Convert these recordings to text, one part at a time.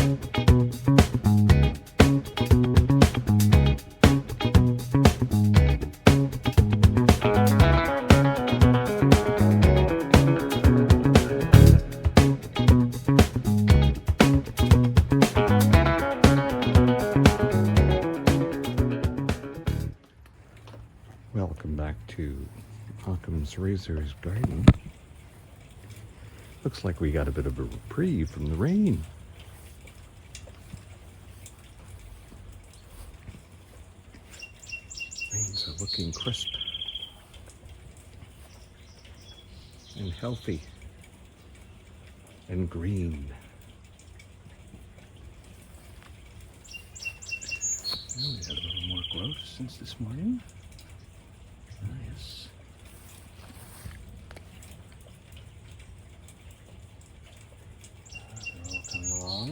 Welcome back to Occam's Razor's Garden. Looks like we got a bit of a reprieve from the rain. Rains are looking crisp and healthy and green. Well, we had a little more growth since this morning. Nice. They're all coming along.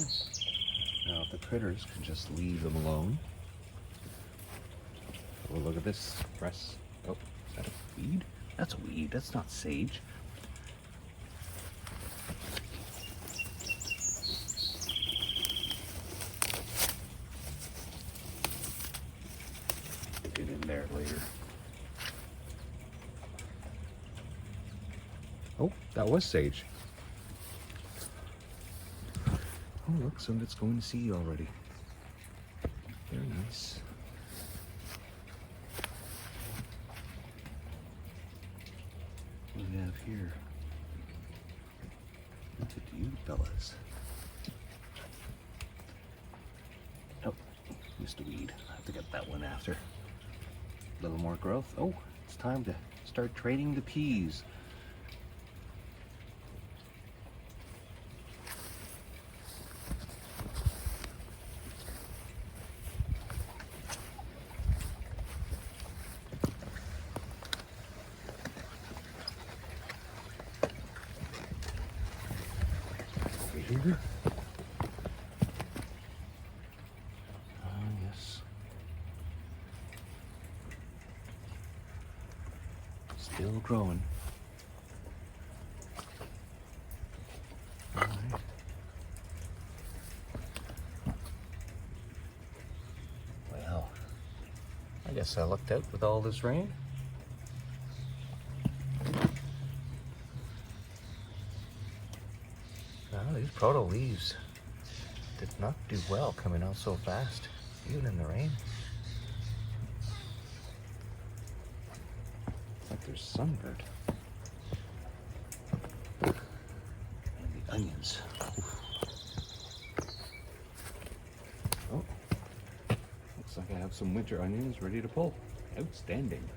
Now, if the critters can just leave them alone. Oh, look at this grass. Oh, is that a weed? That's a weed. That's not sage. Get in there later. Oh, that was sage. Oh, look, some of it's going to seed already. Very nice. What do we have here? Look at you fellas. Oh, missed a weed. I have to get that one after. A little more growth. Oh, it's time to start trading the peas. Here. Yes. Still growing. All right. Well, I guess I lucked out with all this rain. Well, these proto leaves did not do well coming out so fast, even in the rain. It's like there's sunbird. And the onions. Oof. Oh, looks like I have some winter onions ready to pull. Outstanding.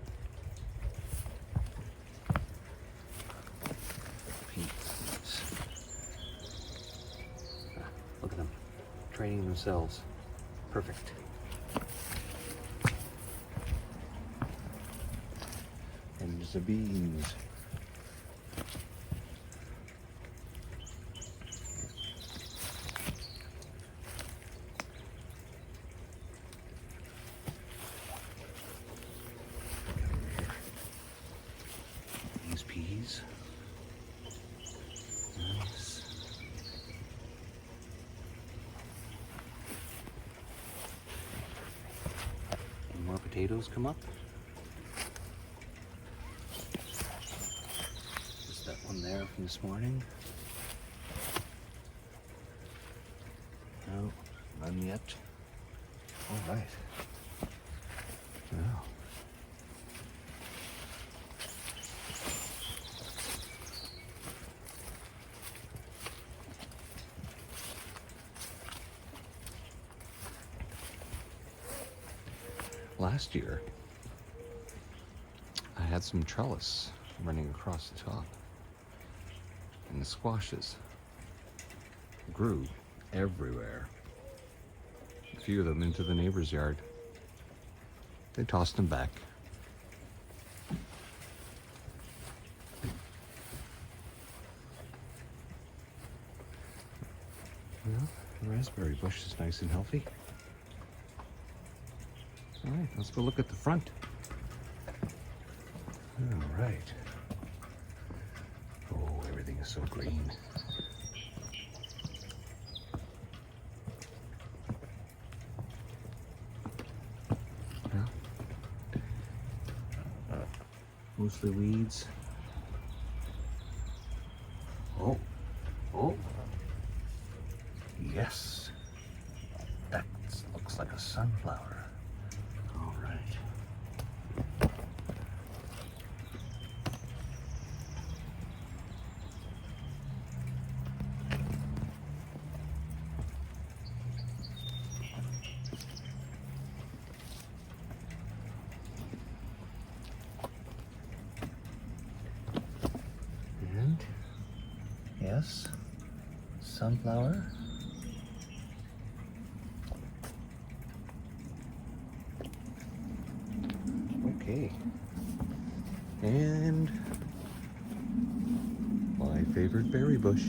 Look at them, training themselves. Perfect. And there's the beans. These peas. Nice. More potatoes come up. Just that one there from this morning. No, none yet. All right. Wow. Last year, I had some trellis running across the top, and the squashes grew everywhere. A few of them into the neighbor's yard. They tossed them back. Well, the raspberry bush is nice and healthy. All right, let's go look at the front. All right. Oh, everything is so green. Mostly weeds. Oh, oh, yes, that looks like a sunflower. All right. And yes, sunflower. Okay. And my favorite berry bush.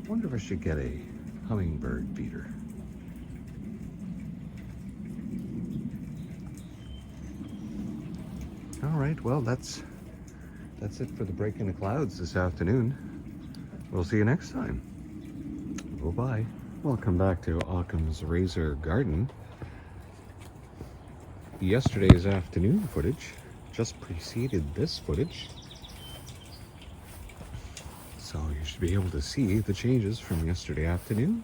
I wonder if I should get a hummingbird feeder. All right, well, that's it for the Break in the Clouds this afternoon. We'll see you next time. Bye-bye. Welcome back to Occam's Razor Garden. Yesterday's afternoon footage just preceded this footage. So you should be able to see the changes from yesterday afternoon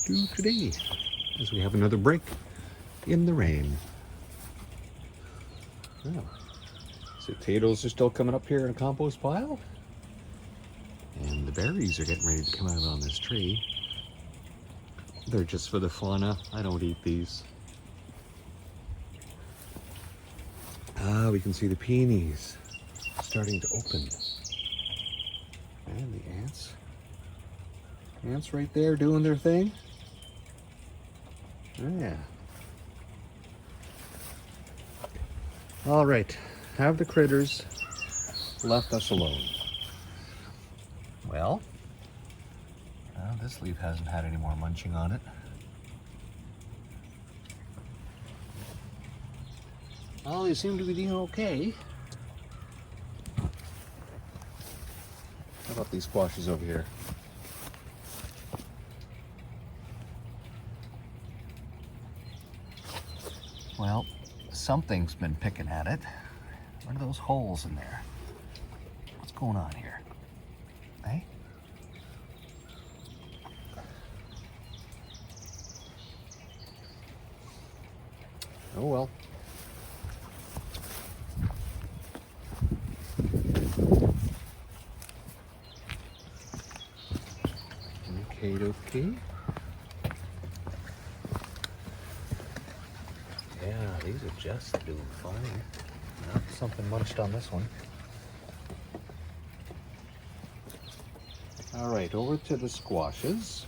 to today, as we have another break in the rain. Oh, so potatoes are still coming up here in a compost pile. And the berries are getting ready to come out on this tree. They're just for the fauna. I don't eat these. We can see the peonies starting to open. And the ants. Ants right there doing their thing. Oh, yeah. All right. Have the critters left us alone? Well, this leaf hasn't had any more munching on it. Well, they seem to be doing okay. How about these squashes over here? Well, something's been picking at it. What are those holes in there? What's going on here? Hey? Oh well. Okay. Yeah, these are just doing fine. Something munched on this one. All right, over to the squashes.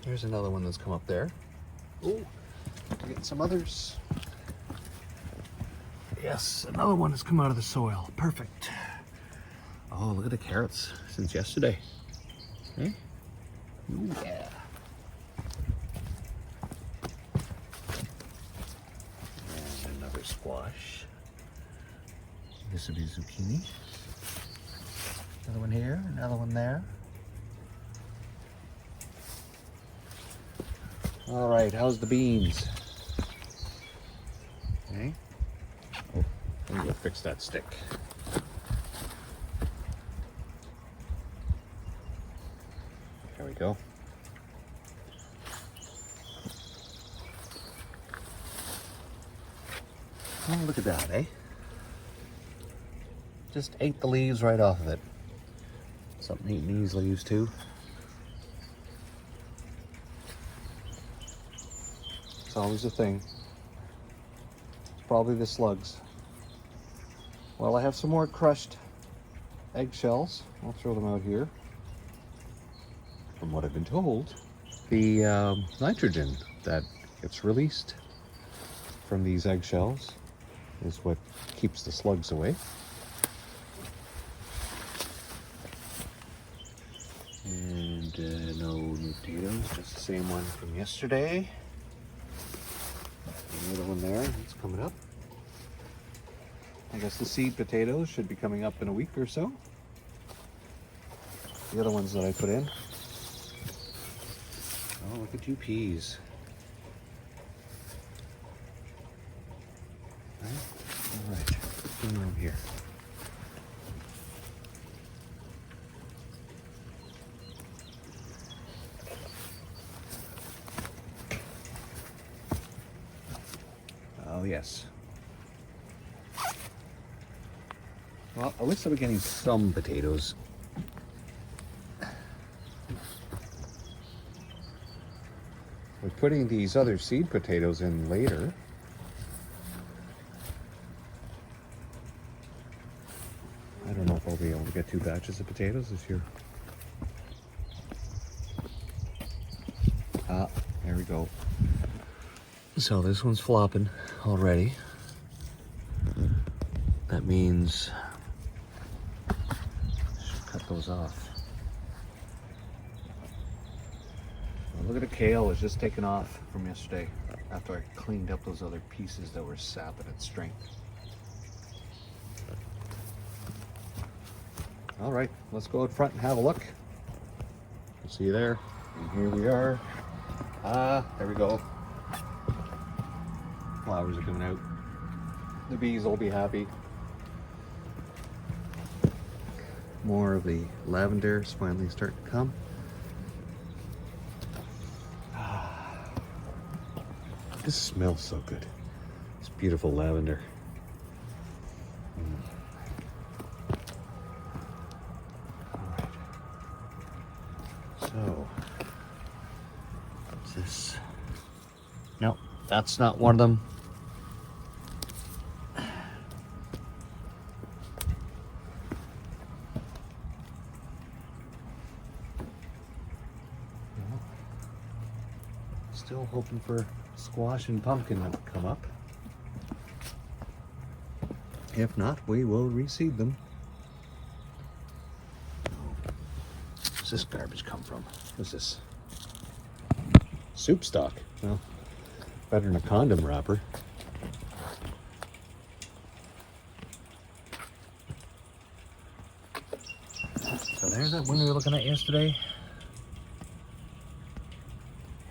Here's another one that's come up there. Oh, getting some others. Yes, another one has come out of the soil. Perfect. Oh, look at the carrots since yesterday. Hey? Ooh, yeah. And another squash. This would be zucchini. Another one here, another one there. All right, how's the beans? Okay. Oh, let me go fix that stick. There we go. Oh, look at that, eh? Just ate the leaves right off of it. Something eating these leaves too. It's always a thing. It's probably the slugs. Well, I have some more crushed eggshells. I'll throw them out here. From what I've been told, the nitrogen that gets released from these eggshells is what keeps the slugs away. And no new potatoes, just the same one from yesterday. Another one there, it's coming up. I guess the seed potatoes should be coming up in a week or so. the other ones that I put in. Oh, look at you peas. All right, what's going on here? Oh, yes. Well, at least I'm getting some potatoes. We're putting these other seed potatoes in later. I don't know if I'll be able to get 2 batches of potatoes this year. Ah, there we go. So this one's flopping already. That means cut those off. Well, look at the kale, it's just taken off from yesterday after I cleaned up those other pieces that were sapping its strength. All right, let's go out front and have a look. See you there. And here we are. Ah, there we go. Flowers are coming out. The bees will be happy. More of the lavender is finally starting to come. This smells so good. It's beautiful lavender. Alright. So, what's this? No, that's not one of them. Still hoping for squash and pumpkin to come up. If not, we will reseed them. Where's this garbage come from? What's this? Soup stock. Well, better than a condom wrapper. So there's that one we were looking at yesterday.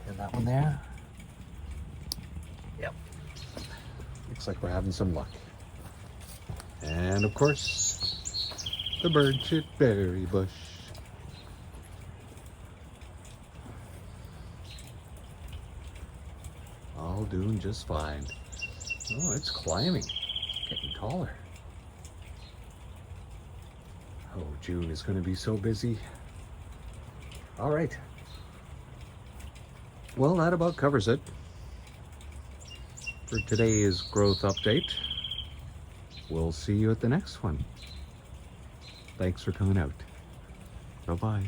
And that one there. Yep. Looks like we're having some luck. And of course, the bird shit berry bush. All doing just fine. Oh, it's climbing, getting taller. Oh, June is going to be so busy. All right. Well, that about covers it for today's growth update. We'll see you at the next one. Thanks for coming out. Bye-bye.